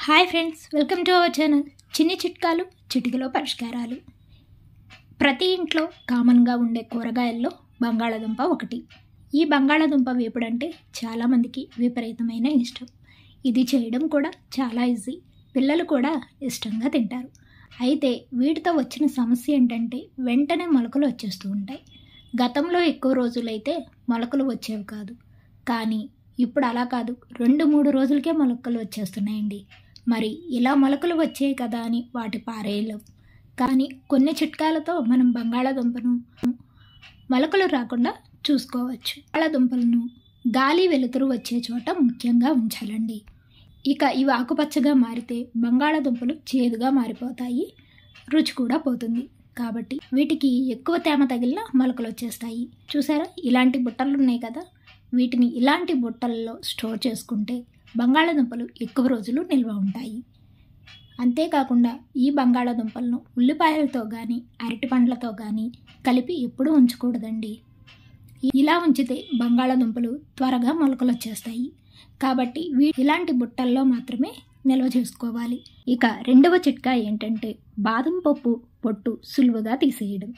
Hi friends, welcome to our channel. చిన్ని చిట్కాలు చిటికలో పరిష్కారాలు. ప్రతి ఇంట్లో కామన్గా ఉండే కూరగాయల్లో బంగాళాదుంప ఒకటి. ఈ బంగాళాదుంప వేపుడు అంటే చాలామందికి విపరీతమైన ఇష్టం. ఇది చేయడం కూడా చాలా ఈజీ. పిల్లలు కూడా ఇష్టంగా తింటారు. అయితే వీటితో వచ్చిన సమస్య ఏంటంటే వెంటనే మొలకలు వచ్చేస్తూ ఉంటాయి. గతంలో ఎక్కువ రోజులైతే మొలకలు వచ్చేవి కాదు, కానీ ఇప్పుడు అలా కాదు, 2-3 రోజులకే మొలకలు వచ్చేస్తున్నాయండి. మరి ఇలా మొలకలు వచ్చాయి కదా అని వాటి పారేయలేం, కానీ కొన్ని చిట్కాలతో మనం బంగాళాదుంపను మొలకలు రాకుండా చూసుకోవచ్చు. బంగాళాదుంపలను గాలి వెలుతురు వచ్చే చోట ముఖ్యంగా ఉంచాలండి. ఇక ఇవి ఆకుపచ్చగా మారితే బంగాళాదుంపలు చేదుగా మారిపోతాయి, రుచి కూడా పోతుంది. కాబట్టి వీటికి ఎక్కువ తేమ తగిలిన మొలకలు వచ్చేస్తాయి. చూసారా, ఇలాంటి బుట్టలు ఉన్నాయి కదా, వీటిని ఇలాంటి బుట్టల్లో స్టోర్ చేసుకుంటే బంగాళాదుంపలు ఎక్కువ రోజులు నిల్వ ఉంటాయి. అంతేకాకుండా ఈ బంగాళాదుంపలను ఉల్లిపాయలతో కానీ అరటి పండ్లతో కానీ కలిపి ఎప్పుడూ ఉంచకూడదండి. ఇలా ఉంచితే బంగాళాదుంపలు త్వరగా మొలకలు వచ్చేస్తాయి. కాబట్టి ఇలాంటి బుట్టల్లో మాత్రమే నిల్వ చేసుకోవాలి. ఇక రెండవ చిట్కా ఏంటంటే బాదం పప్పు పొట్టు సులువుగా తీసేయడం.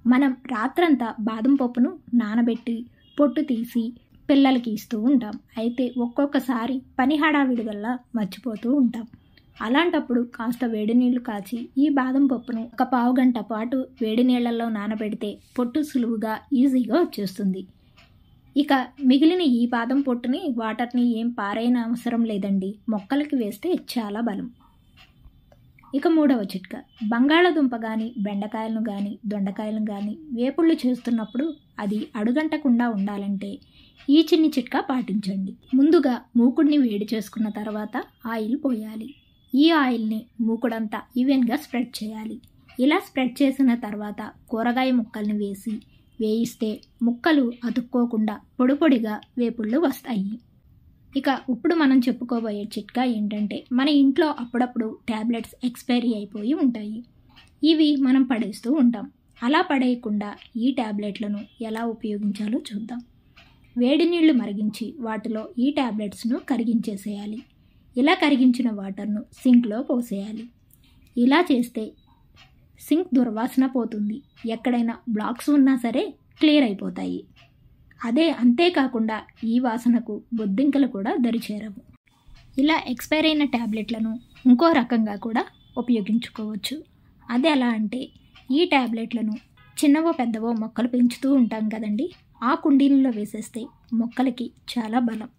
మనం రాత్రంతా బాదం పప్పును నానబెట్టి పొట్టు తీసి పిల్లలకి ఇస్తూ ఉంటాం. అయితే ఒక్కొక్కసారి పని హడావిడి వల్ల మర్చిపోతూ ఉంటాం. అలాంటప్పుడు కాస్త వేడి నీళ్లు కాచి ఈ బాదం పప్పును ఒక పావు గంట పాటు వేడి నీళ్లలో నానబెడితే పొట్టు సులువుగా ఈజీగా వచ్చేస్తుంది. ఇక మిగిలిన ఈ బాదం పొట్టుని వాటర్ని ఏం పారైన అవసరం లేదండి, మొక్కలకి వేస్తే చాలా బలం. ఇక మూడవ చిట్కా, బంగాళాదుంప కానీ బెండకాయలను కానీ దొండకాయలను కానీ వేపుళ్ళు చేస్తున్నప్పుడు అది అడుగంటకుండా ఉండాలంటే ఈ చిన్ని చిట్కా పాటించండి. ముందుగా మూకుడిని వేడి చేసుకున్న తర్వాత ఆయిల్ పోయాలి. ఈ ఆయిల్ని మూకుడంతా ఈవెన్గా స్ప్రెడ్ చేయాలి. ఇలా స్ప్రెడ్ చేసిన తర్వాత కూరగాయ ముక్కల్ని వేసి వేయిస్తే ముక్కలు అతుక్కోకుండా పొడి పొడిగా వేపుళ్ళు వస్తాయి. ఇక ఇప్పుడు మనం చెప్పుకోబోయే చిట్కా ఏంటంటే మన ఇంట్లో అప్పుడప్పుడు ట్యాబ్లెట్స్ ఎక్స్పైరీ అయిపోయి ఉంటాయి. ఇవి మనం పడేస్తూ ఉంటాం. అలా పడేయకుండా ఈ ట్యాబ్లెట్లను ఎలా ఉపయోగించాలో చూద్దాం. వేడి నీళ్లు మరిగించి వాటిలో ఈ ట్యాబ్లెట్స్ను కరిగించేసేయాలి. ఇలా కరిగించిన వాటర్ను సింక్లో పోసేయాలి. ఇలా చేస్తే సింక్ దుర్వాసన పోతుంది. ఎక్కడైనా బ్లాక్స్ ఉన్నా సరే క్లియర్ అయిపోతాయి. అంతేకాకుండా ఈ వాసనకు బొద్దింకలు కూడా దరిచేరవు. ఇలా ఎక్స్పైర్ అయిన ట్యాబ్లెట్లను ఇంకో రకంగా కూడా ఉపయోగించుకోవచ్చు. అది ఎలా అంటే ఈ ట్యాబ్లెట్లను చిన్నవో పెద్దవో మొక్కలు పెంచుతూ ఉంటాం కదండి, ఆ కుండీలలో వేసేస్తే మొక్కలకి చాలా బలం.